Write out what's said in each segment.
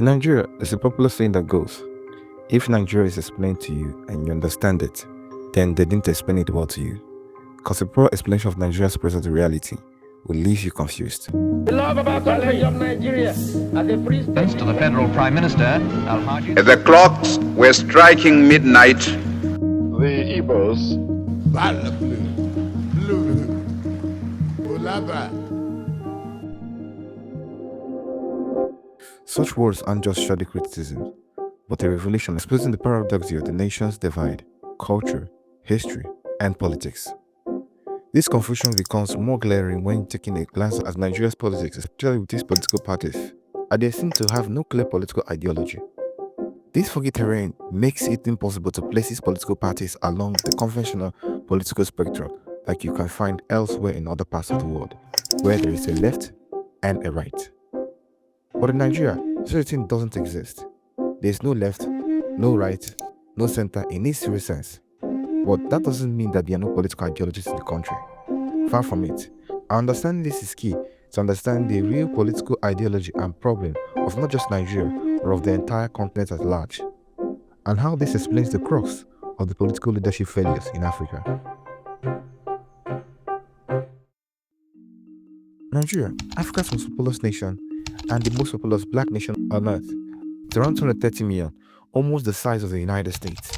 In Nigeria, there's a popular saying that goes, if Nigeria is explained to you and you understand it, then they didn't explain it well to you. Because a poor explanation of Nigeria's present reality will leave you confused. The love about challenge of Nigeria as a free state. To the federal prime minister, Alhaji. The clocks were striking midnight. The Igbos. Such words aren't just shoddy criticism, but a revelation exposing the paradoxy of the nation's divide, culture, history, and politics. This confusion becomes more glaring when taking a glance at Nigeria's politics, especially with its political parties, as they seem to have no clear political ideology. This foggy terrain makes it impossible to place these political parties along the conventional political spectrum like you can find elsewhere in other parts of the world, where there is a left and a right. But in Nigeria, such a thing doesn't exist. There is no left, no right, no center in this serious sense. But that doesn't mean that there are no political ideologies in the country. Far from it. Our understanding this is key to understand the real political ideology and problem of not just Nigeria, but of the entire continent at large, and how this explains the crux of the political leadership failures in Africa. Nigeria, Africa's most populous nation and the most populous black nation on earth, it's around 230 million, almost the size of the United States.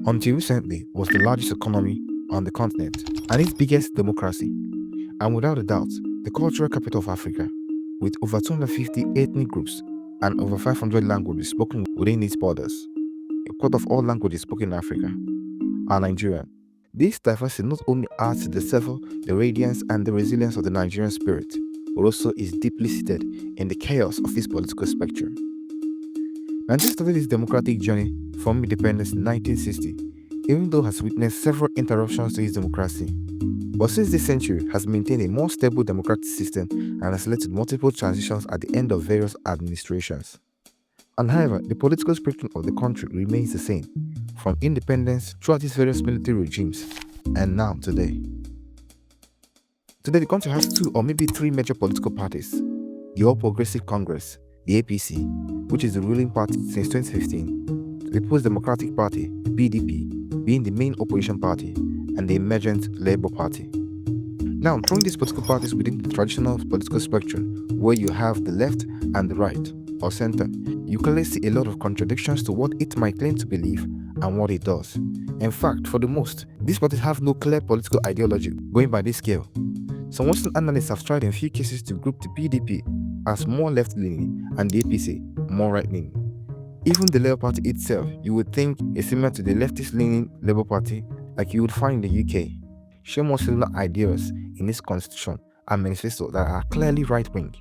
Until recently, was the largest economy on the continent and its biggest democracy, and without a doubt, the cultural capital of Africa, with over 250 ethnic groups and over 500 languages spoken within its borders. A quarter of all languages spoken in Africa are Nigerian. This diversity not only adds to the fervor, the radiance, and the resilience of the Nigerian spirit, but also is deeply seated in the chaos of its political spectrum. Nigeria started its democratic journey from independence in 1960, even though it has witnessed several interruptions to its democracy. But since this century has maintained a more stable democratic system and has led to multiple transitions at the end of various administrations. And however, the political spectrum of the country remains the same, from independence throughout its various military regimes, and now today. Today, the country has two or maybe three major political parties: the All Progressive Congress, the APC, which is the ruling party since 2015, the People's Democratic Party, the PDP, being the main opposition party, and the emergent Labour Party. Now, throwing these political parties within the traditional political spectrum, where you have the left and the right, or center, you clearly see a lot of contradictions to what it might claim to believe and what it does. In fact, for the most, these parties have no clear political ideology going by this scale. Some Western analysts have tried in a few cases to group the PDP as more left-leaning and the APC more right-leaning. Even the Labour Party itself, you would think, is similar to the leftist-leaning Labour Party like you would find in the UK, share more similar ideas in its constitution and manifesto that are clearly right-wing.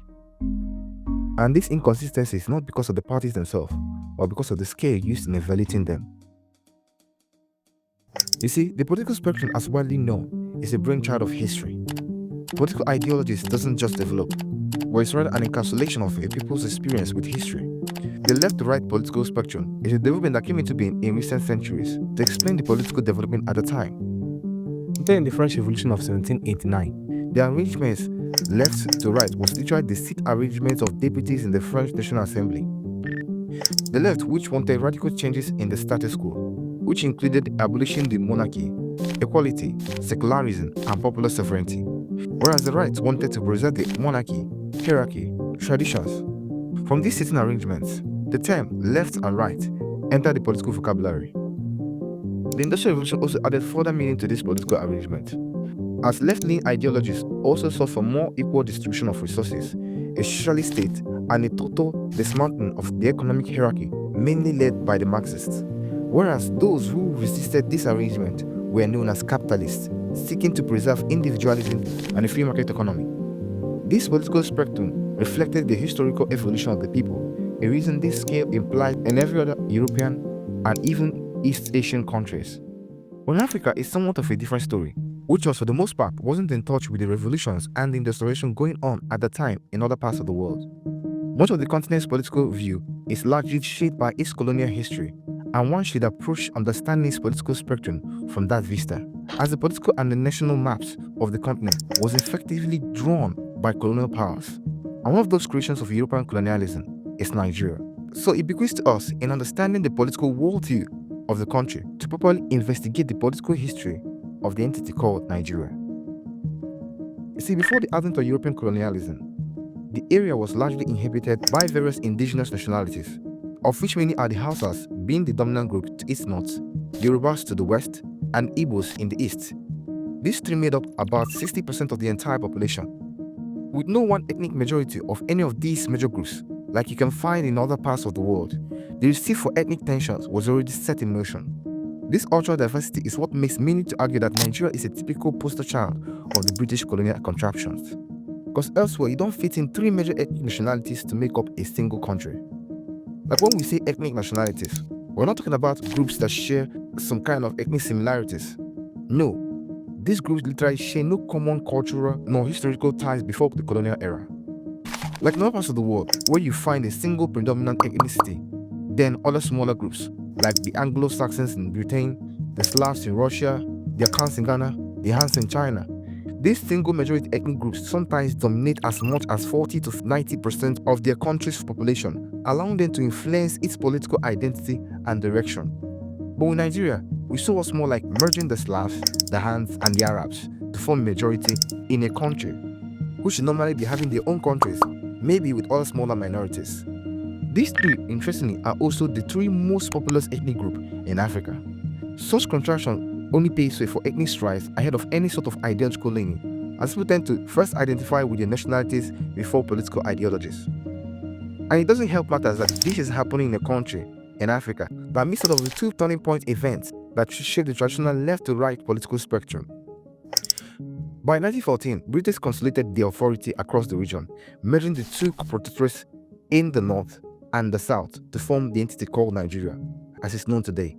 And this inconsistency is not because of the parties themselves, but because of the scale used in evaluating them. You see, the political spectrum, as widely known, is a brainchild of history. Political ideologies doesn't just develop, but it's rather an encapsulation of a people's experience with history. The left-to-right political spectrum is a development that came into being in recent centuries to explain the political development at the time. Then in the French Revolution of 1789, the arrangements left to right was literally the seat arrangements of deputies in the French National Assembly. The left, which wanted radical changes in the status quo, which included abolishing the monarchy, equality, secularism, and popular sovereignty, whereas the right wanted to preserve the monarchy, hierarchy, traditions. From these certain arrangements, the term left and right entered the political vocabulary. The Industrial Revolution also added further meaning to this political arrangement, as left-leaning ideologies also sought for more equal distribution of resources, a socialist state, and a total dismantling of the economic hierarchy, mainly led by the Marxists, whereas those who resisted this arrangement were known as capitalists, seeking to preserve individualism and a free market economy. This political spectrum reflected the historical evolution of the people, a reason this scale implied in every other European and even East Asian countries. But Africa is somewhat of a different story, which was for the most part wasn't in touch with the revolutions and the industrialization going on at the time in other parts of the world. Much of the continent's political view is largely shaped by its colonial history, and one should approach understanding its political spectrum from that vista, as the political and the national maps of the continent was effectively drawn by colonial powers. And one of those creations of European colonialism is Nigeria. So it bequeaths to us in understanding the political worldview of the country to properly investigate the political history of the entity called Nigeria. You see, before the advent of European colonialism, the area was largely inhabited by various indigenous nationalities, of which many are the Hausas being the dominant group to its north, Yorubas to the west, and Igbos in the east. These three made up about 60% of the entire population. With no one ethnic majority of any of these major groups, like you can find in other parts of the world, the receipt for ethnic tensions was already set in motion. This ultra diversity is what makes many to argue that Nigeria is a typical poster child of the British colonial contraptions. Because elsewhere, you don't fit in three major ethnic nationalities to make up a single country. Like when we say ethnic nationalities, we're not talking about groups that share some kind of ethnic similarities. No, these groups literally share no common cultural nor historical ties before the colonial era. Like in other parts of the world, where you find a single predominant ethnicity, then other smaller groups, like the Anglo-Saxons in Britain, the Slavs in Russia, the Akans in Ghana, the Hans in China. These single majority ethnic groups sometimes dominate as much as 40 to 90% of their country's population, allowing them to influence its political identity and direction. But in Nigeria, we saw what's more like merging the Slavs, the Hans, and the Arabs to form a majority in a country, which should normally be having their own countries, maybe with other smaller minorities. These three, interestingly, are also the three most populous ethnic groups in Africa. Such contraction only paves way for ethnic strife ahead of any sort of ideological leaning, as people tend to first identify with their nationalities before political ideologies. And it doesn't help matters that this is happening in a country, in Africa, that meets sort of the two turning point events that shape the traditional left-to-right political spectrum. By 1914, British consolidated their authority across the region, merging the two protectorates in the north and the south to form the entity called Nigeria, as it's known today.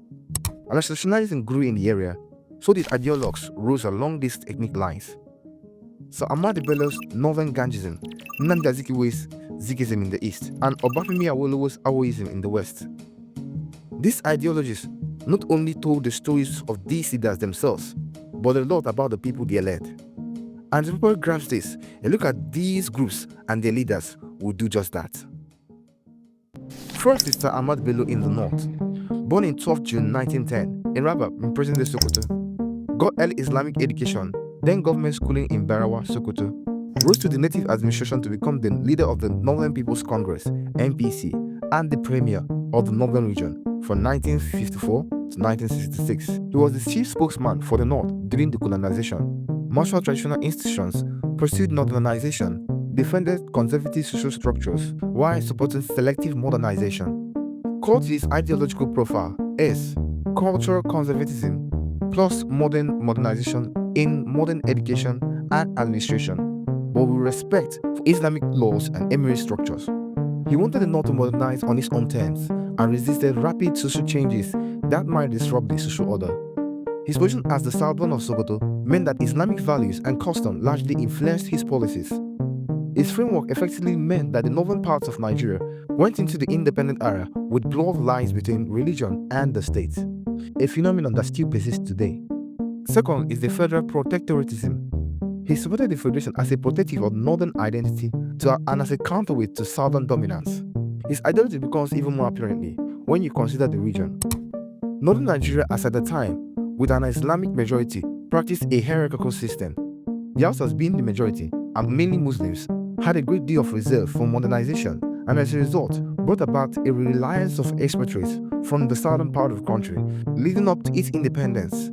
And as nationalism grew in the area, so did ideologues rose along these ethnic lines. So Ahmadu Bello's northern Gamjism, Nnamdi Azikiwe's Zikism in the east, and Obafemi Awolowo's Awoism in the west. These ideologies not only told the stories of these leaders themselves, but a lot about the people they led. And if people grasp this, a look at these groups and their leaders will do just that. First is Sir Ahmadu Bello in the north. Born in 12 June 1910 in Rabat in present-day Sokoto, got early Islamic education, then government schooling in Barawa, Sokoto, rose to the native administration to become the leader of the Northern People's Congress, NPC, and the premier of the Northern region from 1954 to 1966. He was the chief spokesman for the North during the colonization, marshaled traditional institutions, pursued modernization, defended conservative social structures while supporting selective modernization. Core to his ideological profile is cultural conservatism plus modern modernization in modern education and administration, but with respect for Islamic laws and emirate structures. He wanted the North to modernize on its own terms and resisted rapid social changes that might disrupt the social order. His position as the Sultan of Sokoto meant that Islamic values and custom largely influenced his policies. His framework effectively meant that the northern parts of Nigeria went into the independent era with blurred lines between religion and the state, a phenomenon that still persists today. Second is the federal protectoratism. He supported the federation as a protective of northern identity and as a counterweight to southern dominance. His ideology becomes even more apparently when you consider the region. Northern Nigeria, as at the time, with an Islamic majority, practiced a hierarchical system. The Hausas, being the majority, and mainly Muslims, had a great deal of reserve for modernization, and as a result, brought about a reliance of expatriates from the southern part of the country, leading up to its independence.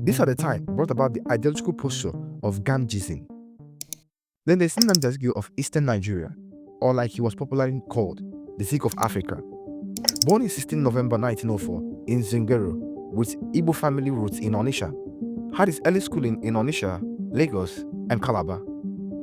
This at the time brought about the ideological posture of Gamjism. Then there's Nnamdi Azikiwe of Eastern Nigeria, or like he was popularly called, the Zik of Africa. Born in 16 November 1904 in Zingero, with Igbo family roots in Onitsha, had his early schooling in Onitsha, Lagos, and Calabar,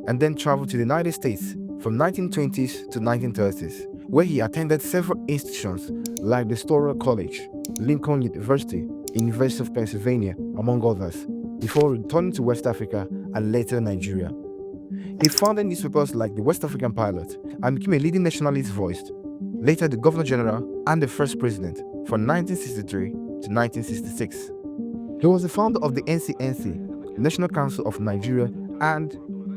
and then traveled to the United States from 1920s to 1930s, where he attended several institutions like the Storer College, Lincoln University, University of Pennsylvania, among others, before returning to West Africa and later Nigeria. He founded newspapers like the West African Pilot and became a leading nationalist voice, later the Governor General and the first president from 1963 to 1966. He was the founder of the NCNC, National Council of Nigeria and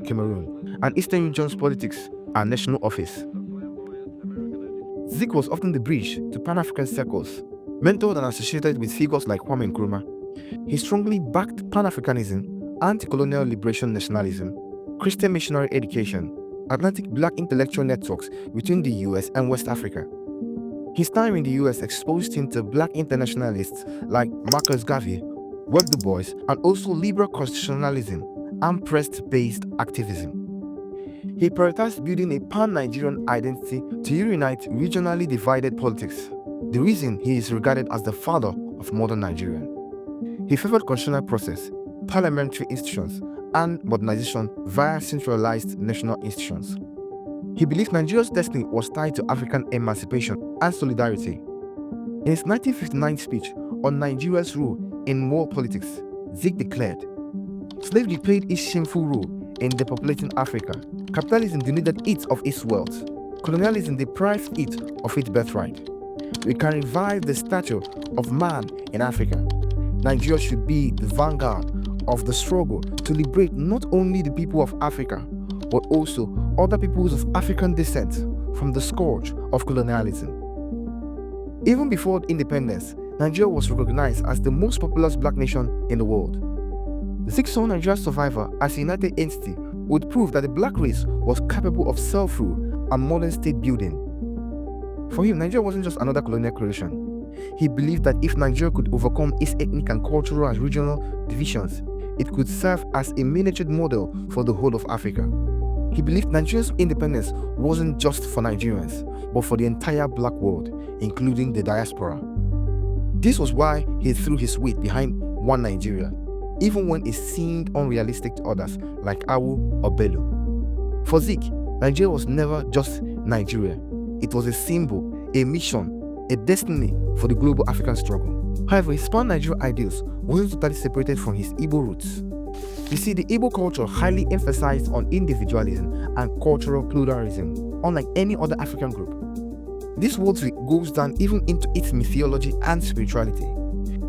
Cameroon, and Eastern Region's Politics and National Office. Zik was often the bridge to Pan-African circles, mentored and associated with figures like Kwame Nkrumah. He strongly backed Pan-Africanism, anti-colonial liberation nationalism, Christian missionary education, Atlantic black intellectual networks between the US and West Africa. His time in the US exposed him to black internationalists like Marcus Garvey, Webb Du Bois, and also liberal constitutionalism and press-based activism. He prioritized building a pan-Nigerian identity to reunite regionally divided politics, the reason he is regarded as the father of modern Nigeria. He favored constitutional process, parliamentary institutions, and modernization via centralized national institutions. He believed Nigeria's destiny was tied to African emancipation and solidarity. In his 1959 speech on Nigeria's role in world politics, Zik declared, "Slavery played its shameful role in depopulating Africa. Capitalism denuded it of its wealth. Colonialism deprived it of its birthright. We can revive the stature of man in Africa. Nigeria should be the vanguard of the struggle to liberate not only the people of Africa, but also other peoples of African descent from the scourge of colonialism." Even before independence, Nigeria was recognized as the most populous black nation in the world. Zik saw Nigeria's survival as a united entity would prove that the black race was capable of self-rule and modern state building. For him, Nigeria wasn't just another colonial creation. He believed that if Nigeria could overcome its ethnic and cultural and regional divisions, it could serve as a miniature model for the whole of Africa. He believed Nigeria's independence wasn't just for Nigerians, but for the entire black world, including the diaspora. This was why he threw his weight behind one Nigeria, even when it seemed unrealistic to others like Awu or Bello. For Zik, Nigeria was never just Nigeria. It was a symbol, a mission, a destiny for the global African struggle. However, his pan-Nigerian ideals wasn't totally separated from his Igbo roots. You see, the Igbo culture highly emphasized on individualism and cultural pluralism, unlike any other African group. This worldview goes down even into its mythology and spirituality.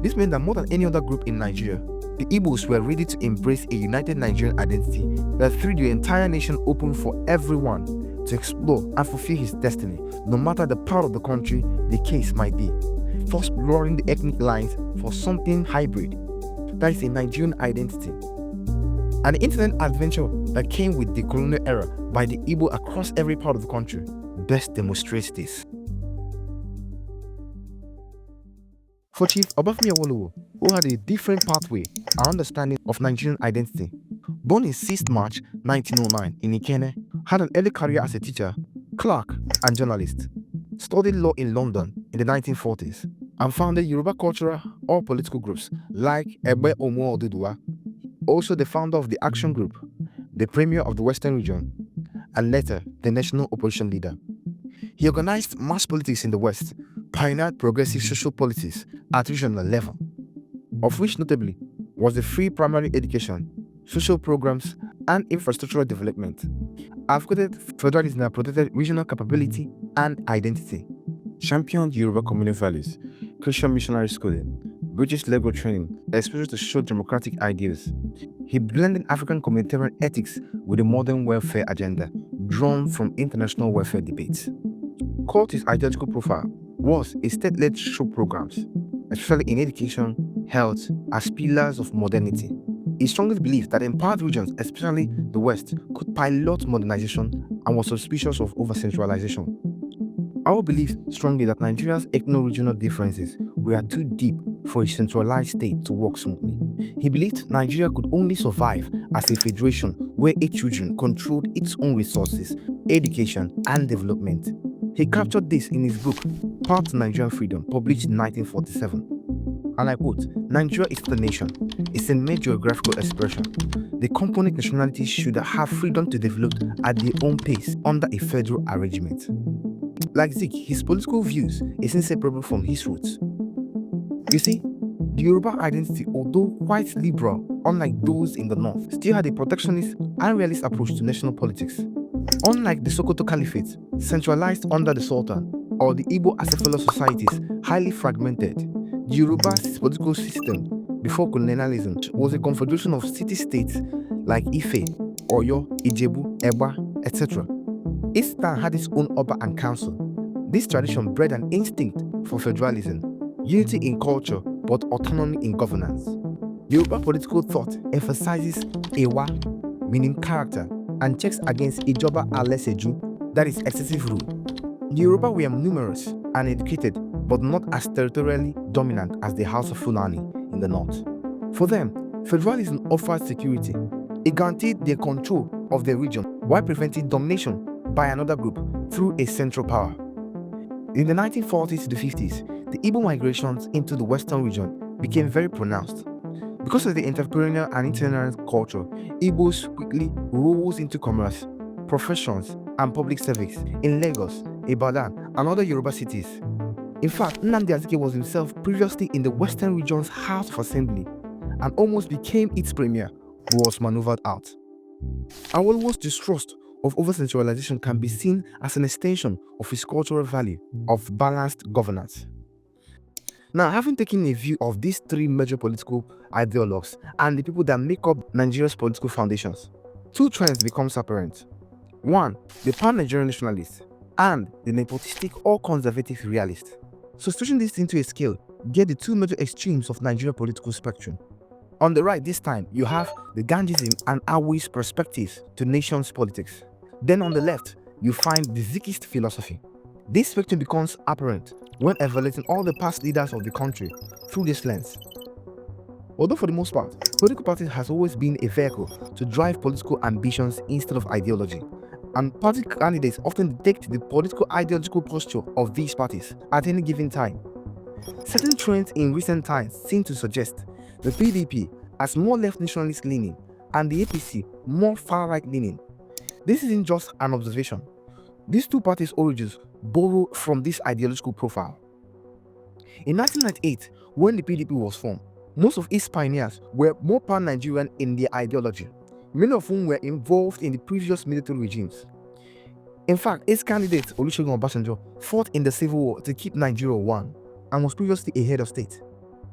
This meant that more than any other group in Nigeria, the Igbos were ready to embrace a united Nigerian identity that threw the entire nation open for everyone to explore and fulfill his destiny, no matter the part of the country the case might be, thus blurring the ethnic lines for something hybrid, that is a Nigerian identity. And the internet adventure that came with the colonial era by the Igbo across every part of the country best demonstrates this. For Chief Obafemi Awolowo, who had a different pathway and understanding of Nigerian identity, born in 6th March 1909 in Ikenne, had an early career as a teacher, clerk, and journalist, studied law in London in the 1940s, and founded Yoruba cultural or political groups like Egbe Omo Oduduwa, also the founder of the Action Group, the Premier of the Western Region, and later the National Opposition Leader. He organized mass politics in the West, pioneered progressive social policies at regional level, of which notably was the free primary education, social programs, and infrastructural development, advocated federalism that protected regional capability and identity, championed Yoruba communal values, Christian missionary schooling, British legal training, exposure to social democratic ideals. He blended African communitarian ethics with a modern welfare agenda drawn from international welfare debates. Core to his ideological profile was his state-led social programs, especially in education, health, as pillars of modernity. He strongly believed that empowered regions, especially the West, could pilot modernization and was suspicious of over-centralization. Our belief strongly that Nigeria's ethno-regional differences were too deep for a centralized state to work smoothly. He believed Nigeria could only survive as a federation where each region controlled its own resources, education, and development. He captured this in his book, Path to Nigerian Freedom, published in 1947. And I quote, "Nigeria is the nation. It's a mere geographical expression. The component nationalities should have freedom to develop at their own pace under a federal arrangement." Like Zik, his political views is inseparable from his roots. You see, the Yoruba identity, although quite liberal, unlike those in the north, still had a protectionist and realist approach to national politics. Unlike the Sokoto Caliphate, centralized under the Sultan, or the Igbo acephalous societies, highly fragmented, the Yoruba political system before colonialism was a confederation of city-states like Ife, Oyo, Ijebu, Eba, etc. Each town had its own Oba and council. This tradition bred an instinct for federalism, unity in culture, but autonomy in governance. Yoruba political thought emphasizes Ewa, meaning character, and checks against Ijoba Aleseju, that is excessive rule. The Yoruba were numerous and educated, but not as territorially dominant as the House of Fulani in the north. For them, federalism offered security. It guaranteed their control of the region while preventing domination by another group through a central power. In the 1940s to the 50s, the Igbo migrations into the western region became very pronounced. Because of the entrepreneurial and itinerant culture, Igbos quickly rose into commerce, professions, and public service in Lagos, Ibadan, and other Yoruba cities. In fact, Nnamdi Azikiwe was himself previously in the Western region's House of Assembly and almost became its premier, who was maneuvered out. Awolowo's distrust of over-centralization can be seen as an extension of his cultural value of balanced governance. Now, having taken a view of these three major political ideologues and the people that make up Nigeria's political foundations, two trends become apparent. One, the pan-Nigerian nationalists, and the nepotistic or conservative realist. So switching this into a scale, get the two major extremes of Nigerian political spectrum. On the right this time, you have the Gamjism and Awoism perspectives to nation's politics. Then on the left, you find the Zikist philosophy. This spectrum becomes apparent when evaluating all the past leaders of the country through this lens. Although for the most part, political parties has always been a vehicle to drive political ambitions instead of ideology, and party candidates often depict the political ideological posture of these parties at any given time. Certain trends in recent times seem to suggest the PDP as more left nationalist leaning and the APC more far-right leaning. This isn't just an observation. These two parties' origins borrow from this ideological profile. In 1998, when the PDP was formed, most of its pioneers were more pan-Nigerian in their ideology, many of whom were involved in the previous military regimes. In fact, its candidate Olusegun Obasanjo fought in the Civil War to keep Nigeria one and was previously a head of state.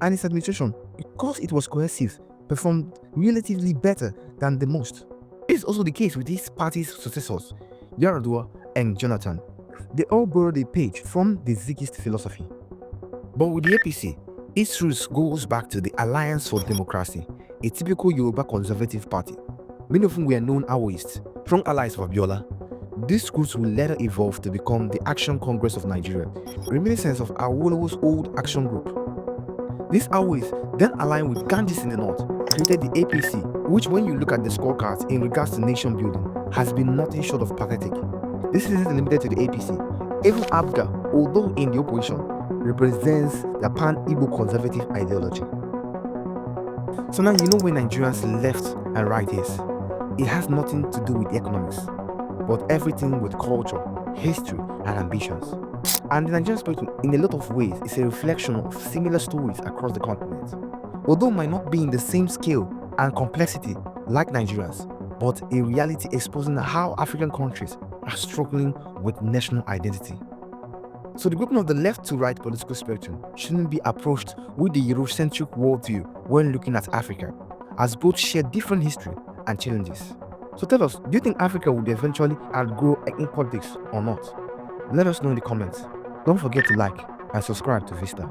And its administration, because it was cohesive, performed relatively better than the most. This is also the case with these parties' successors, Yaradua and Jonathan. They all borrowed a page from the Zikist philosophy. But with the APC, its roots goes back to the Alliance for Democracy, a typical Yoruba conservative party. Many of whom were known Awoists, strong allies of Abiola. These groups will later evolve to become the Action Congress of Nigeria, reminiscent of Awolowo's old Action Group. These Awoists then aligned with Gamjism in the north, created the APC, which when you look at the scorecards in regards to nation building, has been nothing short of pathetic. This isn't limited to the APC. Even ABGA, although in the opposition, represents the pan-Igbo conservative ideology. So now you know where Nigerians left and right is. It has nothing to do with economics, but everything with culture, history, and ambitions. And the Nigerian spectrum, in a lot of ways, is a reflection of similar stories across the continent. Although it might not be in the same scale and complexity like Nigerians, but a reality exposing how African countries are struggling with national identity. So the grouping of the left to right political spectrum shouldn't be approached with the Eurocentric worldview when looking at Africa, as both share different history and challenges. So tell us, do you think Africa will eventually outgrow ethnic politics or not? Let us know in the comments. Don't forget to like and subscribe to Vista.